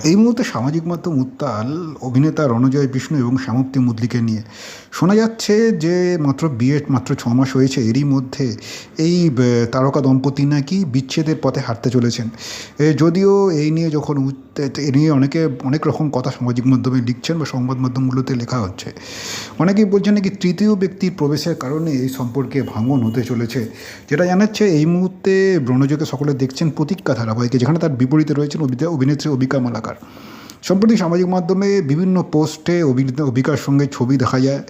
এই মুহূর্তে সামাজিক মাধ্যম উত্তাল অভিনেতা রণজয় বিষ্ণু এবং শ্যামপ্তি মুদলিকে নিয়ে। শোনা যাচ্ছে যে মাত্র 6 মাস হয়েছে, এরই মধ্যে এই তারকা দম্পতি নাকি বিচ্ছেদের পথে হাঁটতে চলেছেন। যদিও এই নিয়ে যখন এ নিয়ে অনেক রকম কথা সামাজিক মাধ্যমে লিখছেন বা সংবাদ মাধ্যমগুলোতে লেখা হচ্ছে। অনেকেই বলছেন নাকি তৃতীয় ব্যক্তির প্রবেশের কারণে এই সম্পর্কে ভাঙন হতে চলেছে। যেটা জানাচ্ছে এই মুহূর্তে রণজয়কে সকলে দেখছেন প্রতীক্ষা ধারাবাহিকে, যেখানে তার বিপরীতে রয়েছেন অভিনেত্রী অবিকা মালাকার। সম্প্রতি সামাজিক মাধ্যমে বিভিন্ন পোস্টে অবিকার সঙ্গে ছবি দেখা যায়,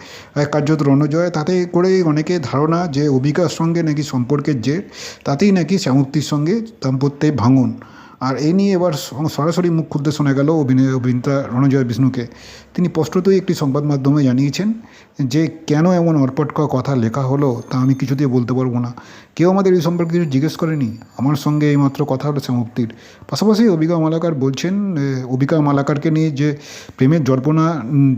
কার্যত রণজয়, তাতে করে অনেকে ধারণা যে অবিকার সঙ্গে নাকি সম্পর্কের জের, তাতেই নাকি শ্যামপ্তির সঙ্গে দাম্পত্যে ভাঙন। আর এই নিয়ে এবার সরাসরি মুখ খুলতে শোনা গেল অভিনেতা রণজয় বিষ্ণুকে। তিনি স্পষ্টতই একটি সংবাদ মাধ্যমে জানিয়েছেন যে কেন এমন অর্পটকা কথা লেখা হলো তা আমি কিছুতেই বলতে পারবো না। কেউ আমাদের এই সম্পর্কে কিছু জিজ্ঞেস করেনি। আমার সঙ্গে এইমাত্র কথা হলো শ্যামপ্তির। পাশাপাশি অবিকা মালাকার বলছেন, অবিকা মালাকারকে নিয়ে যে প্রেমের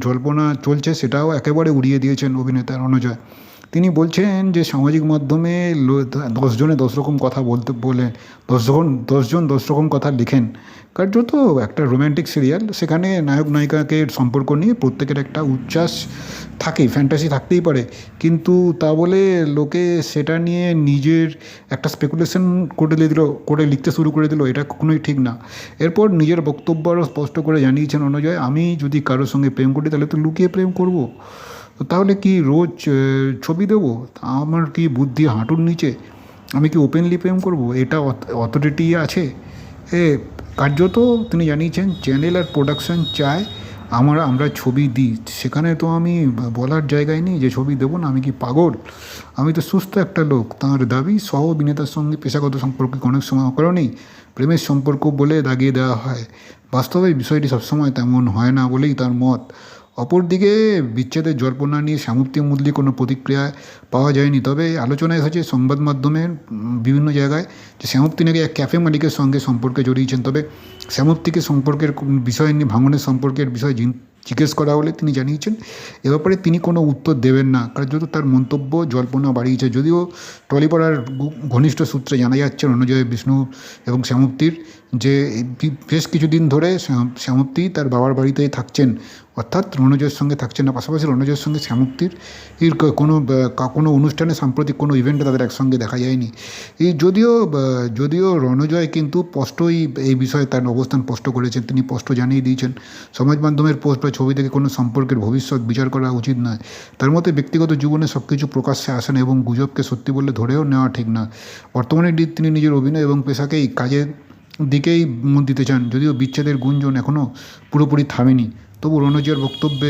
জল্পনা চলছে সেটাও একেবারে উড়িয়ে দিয়েছেন অভিনেতা রণজয়। তিনি বলছেন যে সামাজিক মাধ্যমে 10 জনে 10 রকম কথা বলে 10জন 10 রকম কথা লিখেন। কার্যত একটা রোম্যান্টিক সিরিয়াল, সেখানে নায়ক নায়িকাকে সম্পর্ক নিয়ে প্রত্যেকের একটা উচ্ছ্বাস থাকে, ফ্যান্টাসি থাকতেই পারে, কিন্তু তা বলে লোকে সেটা নিয়ে নিজের একটা স্পেকুলেশন করে লিখতে শুরু করে দিল, এটা কখনোই ঠিক না। এরপর নিজের বক্তব্য আরও স্পষ্ট করে জানিয়েছেন অনুজয়, আমি যদি কারোর সঙ্গে প্রেম করি তাহলে তো লুকিয়ে প্রেম করব, তাহলে কি রোজ ছবি দেবো? আমার কি বুদ্ধি হাঁটুর নিচে? আমি কি ওপেনলি প্রেম করব? এটা অথরিটি আছে? এ কার্যত তিনি জানিয়েছেন চ্যানেল আর প্রোডাকশন চায় আমরা ছবি দিই, সেখানে তো আমি বলার জায়গায় নেই যে ছবি দেবো না। আমি কি পাগল? আমি তো সুস্থ একটা লোক। তাঁর দাবি, সহ অভিনেতার সঙ্গে পেশাগত সম্পর্কে অনেক সময় অকারণেই প্রেমের সম্পর্ক বলে দাগিয়ে দেওয়া হয়। বাস্তবে বিষয়টি সবসময় তেমন হয় না বলেই তার মত। অপরদিকে বিচ্ছেদের জল্পনা নিয়ে শ্যামপ্তি মুদলি কোনো প্রতিক্রিয়া পাওয়া যায়নি, তবে আলোচনায় এসেছে সংবাদ মাধ্যমের বিভিন্ন জায়গায় যে শ্যামপ্তি নাকি এক ক্যাফে মালিকের সঙ্গে সম্পর্কে জড়িয়েছেন। তবে শ্যামপ্তিকে সম্পর্কের বিষয় নিয়ে ভাঙনের সম্পর্কের বিষয়ে জিজ্ঞেস করা হলে তিনি জানিয়েছেন এ ব্যাপারে তিনি কোনো উত্তর দেবেন না। কার্যত তার মন্তব্য জল্পনা বাড়িয়েছে। যদিও টলিপাড়ার ঘনিষ্ঠ সূত্রে জানা যাচ্ছে রণজয় বিষ্ণু এবং শ্যামপ্তির যে বেশ কিছুদিন ধরে শ্যামপ্তি তার বাবার বাড়িতেই থাকছেন, অর্থাৎ রণজয়ের সঙ্গে থাকছেন না। পাশাপাশি রণজয়ের সঙ্গে শ্যামপ্তির কোনো অনুষ্ঠানে, সাম্প্রতিক কোনো ইভেন্টে তাদের একসঙ্গে দেখা যায়নি। যদিও রণজয় কিন্তু স্পষ্টই এই বিষয়ে তার অবস্থান স্পষ্ট করেছেন। তিনি স্পষ্ট জানিয়ে দিয়েছেন সমাজ মাধ্যমের পোস্ট বা ছবি থেকে কোনো সম্পর্কের ভবিষ্যৎ বিচার করা উচিত নয়। তার মতে ব্যক্তিগত জীবনে সব কিছু প্রকাশ্যে আসে না এবং গুজবকে সত্যি বলে ধরেও নেওয়া ঠিক না। বর্তমানে তিনি নিজের অভিনয় এবং পেশাকেই কাজের দিকেই মন দিতে চান। যদিও বিচ্ছেদের গুঞ্জন এখনও পুরোপুরি থামেনি, তবু রণজয়ের বক্তব্যে